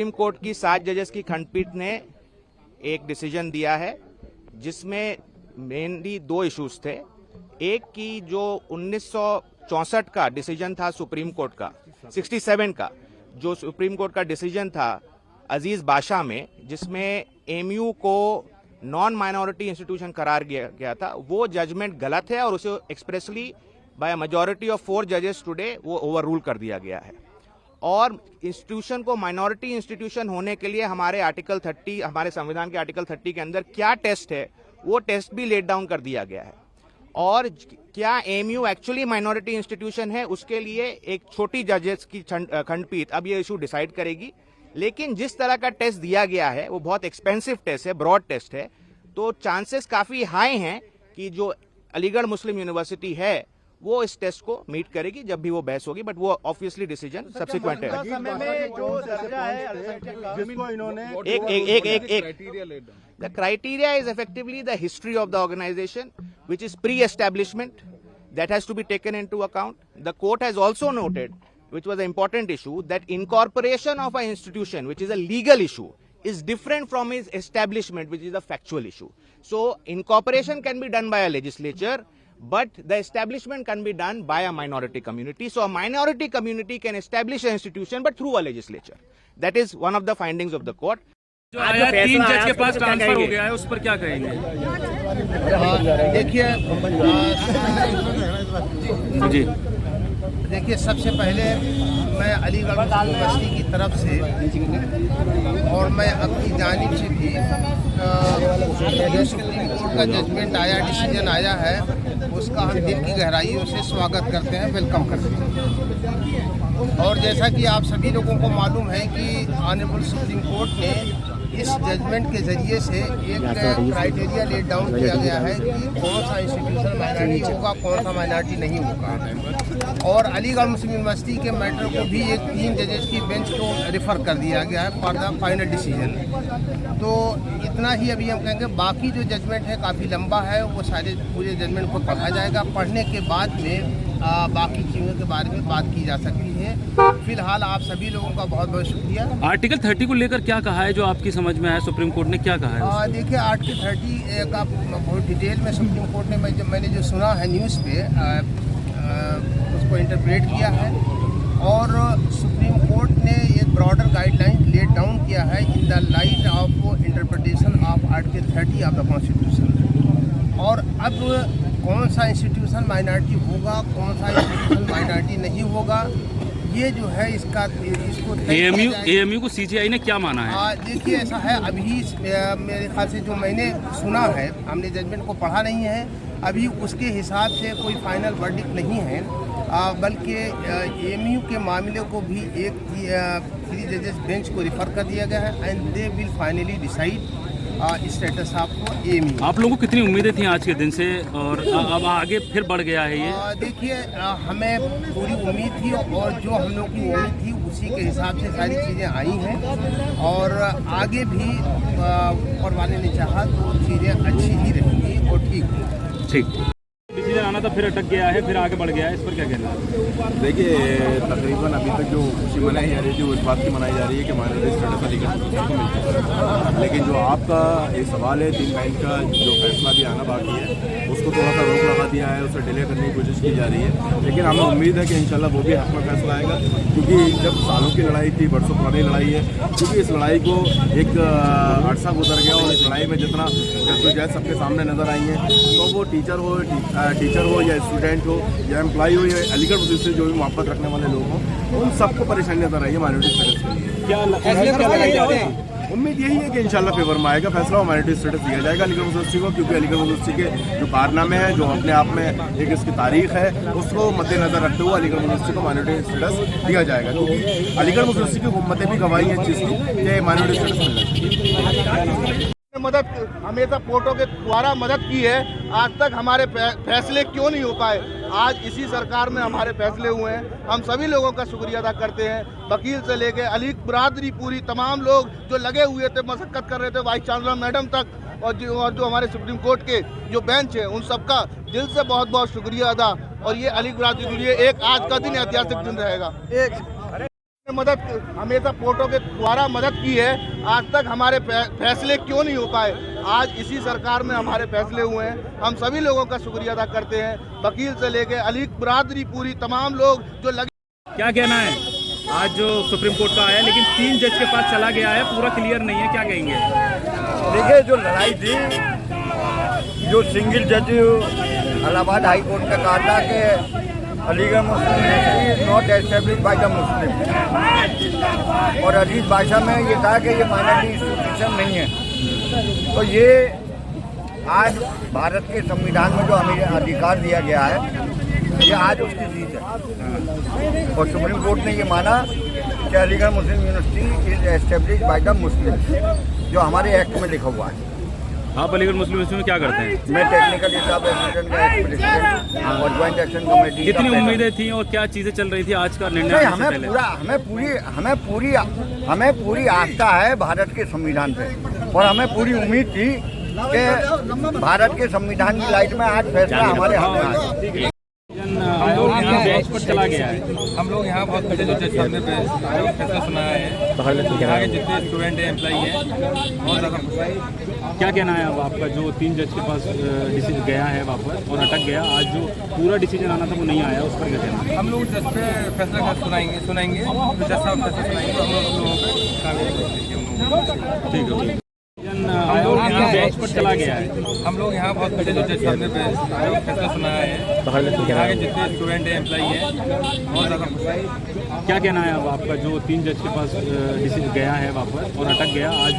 Supreme court की 7 जजेस की खंडपीठ ने एक डिसीजन दिया है जिसमें मेनली 2 इश्यूज थे। एक की जो 1964 का डिसीजन था सुप्रीम कोर्ट का, 67 का जो सुप्रीम कोर्ट का डिसीजन था अजीज बादशाह में, जिसमें एमयू को नॉन माइनॉरिटी इंस्टीट्यूशन करार गया था, वो जजमेंट गलत है और उसे एक्सप्रेसली बाय मेजॉरिटी ऑफ 4 जजेस टुडे वो ओवर रूल कर दिया गया है। और इंस्टीट्यूशन को माइनॉरिटी इंस्टीट्यूशन होने के लिए हमारे आर्टिकल 30, हमारे संविधान के आर्टिकल 30 के अंदर क्या टेस्ट है वो टेस्ट भी लेट डाउन कर दिया गया है। और क्या एमयू एक्चुअली माइनॉरिटी इंस्टीट्यूशन है उसके लिए एक छोटी जजेस की खंडपीठ अब ये इशू डिसाइड करेगी। लेकिन जिस तरह का टेस्ट दिया गया है वो बहुत एक्सपेंसिव टेस्ट है, ब्रॉड टेस्ट है, तो चांसेस काफी हाई हैं कि जो अलीगढ़ मुस्लिम यूनिवर्सिटी है वो इस टेस्ट को मीट करेगी जब भी वो बहस होगी, बट वो ऑब्वियसली डिसीजन सब्सिक्वेंट है। The criteria is effectively the history of the organisation which is pre-establishment, that has to be taken into account. The court has also noted, which was an important issue, that incorporation of an institution, which is a legal issue, is different from its establishment, which is a factual issue. So incorporation can be done by a legislature, but the establishment can be done by a minority community. So a minority community can establish an institution but through a legislature. That is one of the findings of the court. जो आया 3 जज के पास transfer हो गया है उस पर क्या कहेंगे? देखिए सबसे पहले मैं अलीगढ़ मुस्लिम यूनिवर्सिटी की तरफ से और मैं अपनी जानिब से भी जो सुप्रीम कोर्ट का जजमेंट आया, डिसीजन आया है, उसका हम दिल की गहराइयों से स्वागत करते हैं, वेलकम करते हैं। और जैसा कि आप सभी लोगों को मालूम है कि ऑनरेबल सुप्रीम कोर्ट ने इस जजमेंट के जरिए से एक क्राइटेरिया लेट डाउन किया गया है कि कौन सा इंस्टीट्यूशन माइनॉरिटी होगा, कौन सा माइनॉरिटी नहीं होगा। और अलीगढ़ मुस्लिम यूनिवर्सिटी के मैटर को भी एक 3 जजेस की बेंच को रेफर कर दिया गया है फॉर द फाइनल डिसीजन। तो इतना ही अभी हम कहेंगे, बाकी जो जजमेंट है काफ़ी लंबा है, वो सारे पूरे जजमेंट को पढ़ा जाएगा। पढ़ने के बाद में बाकी चीज़ों के बारे में बात की जा सकती है। फिलहाल आप सभी लोगों का बहुत बहुत शुक्रिया। आर्टिकल 30 को लेकर क्या कहा है जो आपकी समझ में आया, सुप्रीम कोर्ट ने क्या कहा है? देखिए आर्टिकल 30 का बहुत डिटेल में सुप्रीम कोर्ट ने मैंने जो सुना है न्यूज़ पे उसको इंटरप्रेट किया है और सुप्रीम कोर्ट ने एक ब्रॉडर गाइडलाइन लेट डाउन किया है in the light of interpretation of article 30 of the constitution. और अब कौन सा इंस्टीट्यूशन माइनॉरिटी होगा, कौन सा इंस्टीट्यूशन माइनॉरिटी नहीं होगा, ये जो है इसको एएमयू को सीजीआई ने क्या माना है? देखिए ऐसा है, अभी मेरे ख्याल से जो मैंने सुना है, हमने जजमेंट को पढ़ा नहीं है, अभी उसके हिसाब से कोई फाइनल वर्डिक्ट नहीं है, बल्कि एएमयू के मामले को भी एक 3 जजेस बेंच को रिफ़र कर दिया गया है and they will finally decide status of AMU. आप लोगों को कितनी उम्मीदें थी आज के दिन से और अब आगे फिर बढ़ गया है ये? देखिए हमें पूरी उम्मीद थी और जो हम लोग की उम्मीद थी उसी के हिसाब से सारी चीज़ें आई हैं और आगे भी ऊपर वाले ने चाहा तो चीज़ें अच्छी ही रहेंगी और ठीक डिसीजन आना था, फिर अटक गया है, फिर आगे बढ़ गया है, इस पर क्या कहना है? देखिए तकरीबन अभी तक जो खुशी मनाई जा रही थी वो इस बात की मनाई जा रही है कि माइनॉरिटी स्टेटस अलीगढ़ को मिलता है। लेकिन जो आपका एक सवाल है 3 बेंच का जो फैसला भी आना बाकी है उसको थोड़ा सा रोक लगा दिया है, उसे डिले करने की कोशिश की जा रही है। लेकिन हमें उम्मीद है कि इंशाल्लाह वो भी हक में फैसला आएगा, क्योंकि जब सालों की लड़ाई थी, बरसों पुरानी लड़ाई है, क्योंकि इस लड़ाई को एक अरसा गुजर गया और इस लड़ाई में जितना जद्दोजहद सबके सामने नज़र आई है, तो वो टीचर हो या स्टूडेंट हो या एम्प्लॉय हो या अलीगढ़ मुस्लिम से जो भी मोहब्बत रखने वाले लोग हों, उन सबको परेशानी नजर आई है माइनॉरिटी स्टेटस के लिए। क्या उम्मीद यही है कि इंशाल्लाह फेवर में आएगा फैसला और माइनॉरिटी स्टेटस दिया जाएगा अलीगढ़ मुस्लिम को, क्योंकि अलीगढ़ मुस्लिम के जो कारनामे हैं, जो अपने आप में एक इसकी तारीख है, उसको मद्देनजर रखते हुए अलीगढ़ मुस्लिम को माइनॉरिटी स्टेटस दिया जाएगा, क्योंकि अलीगढ़ मुस्लिम की हुकूमतें भी गवाही है इस चीज़ की कि माइनॉरिटी स्टेटस मिलना चाहिए। मदद हमेशा कोर्टों के द्वारा मदद की है, आज तक हमारे फैसले क्यों नहीं हो पाए? आज इसी सरकार में हमारे फैसले हुए हैं, हम सभी लोगों का शुक्रिया अदा करते हैं, वकील से लेके अली बरादरी पूरी तमाम लोग जो लगे हुए थे, मशक्कत कर रहे थे, वाइस चांसलर मैडम तक और जो हमारे सुप्रीम कोर्ट के जो बेंच है उन सबका दिल से बहुत बहुत शुक्रिया अदा। और ये अली बरादरी के लिए एक आज का दिन ऐतिहासिक दिन रहेगा। मदद हमेशा कोर्टों के द्वारा मदद की है। आज तक हमारे फैसले क्यों नहीं हो पाए? आज इसी सरकार में हमारे फैसले हुए हैं। हम सभी लोगों का शुक्रिया अदा करते हैं, वकील से लेके अली बरादरी पूरी तमाम लोग जो लगे। क्या कहना है? आज जो सुप्रीम कोर्ट का आया लेकिन 3 जज के पास चला गया है, पूरा क्लियर नहीं है, क्या कहेंगे? देखिए, जो लड़ाई थी, जो सिंगल जज इलाहाबाद हाई कोर्ट ने कहा था कि Aligarh Muslim University not establish by the Muslim, और अजीज भाषा में ये था कि ये माइनॉरिटी इंस्टीट्यूशन नहीं है। तो ये आज भारत के संविधान में जो हमें अधिकार दिया गया है, ये आज उसकी जीत है। और सुप्रीम कोर्ट ने ये माना कि Aligarh Muslim University is establish by the Muslim, जो हमारे एक्ट में लिखा हुआ है। आप अलीगढ़ मुस्लिम यूनिवर्सिटी में क्या करते हैं? मैं टेक्निकल स्टाफ एसोसिएशन का एक्स प्रेसिडेंट और ज्वाइंट एक्शन कमेटी। कितनी उम्मीदें थी और क्या चीजें चल रही थी आज का निर्णय आने से पहले? हमें पूरी आस्था है भारत के संविधान पे, और हमें पूरी उम्मीद थी कि भारत के संविधान की लाइट में आज फैसला हमारे हाथ में आया। बेंच पर चला गया है। हम लोग यहाँ बहुत बड़े जो जज साहब ने फैसला सुनाया है, यहाँ के जितने स्टूडेंट हैं, एम्प्लॉई हैं, बहुत ज़्यादा खुश हैं। क्या कहना है अब आपका, जो 3 जज के पास डिसीजन गया है वापस और अटक गया, आज जो पूरा डिसीजन आना था वो नहीं आया, उस पर क्या कहना है? हम लोग जज पे फैसला सुनाएंगे, तो जज साहब फैसला सुनाएंगे, हम लोगों को ठीक है। हम लोग यहाँ बेंच पर चला गया है। हम लोग यहाँ बहुत बड़े जो जज साहब ने फैसला सुनाया है, यहाँ के जितने स्टूडेंट हैं, एम्प्लॉई हैं, बहुत ज़्यादा खुश हैं। क्या कहना है अब आपका, जो 3 जज के पास डिसीजन गया है वापस और अटक गया, आज जो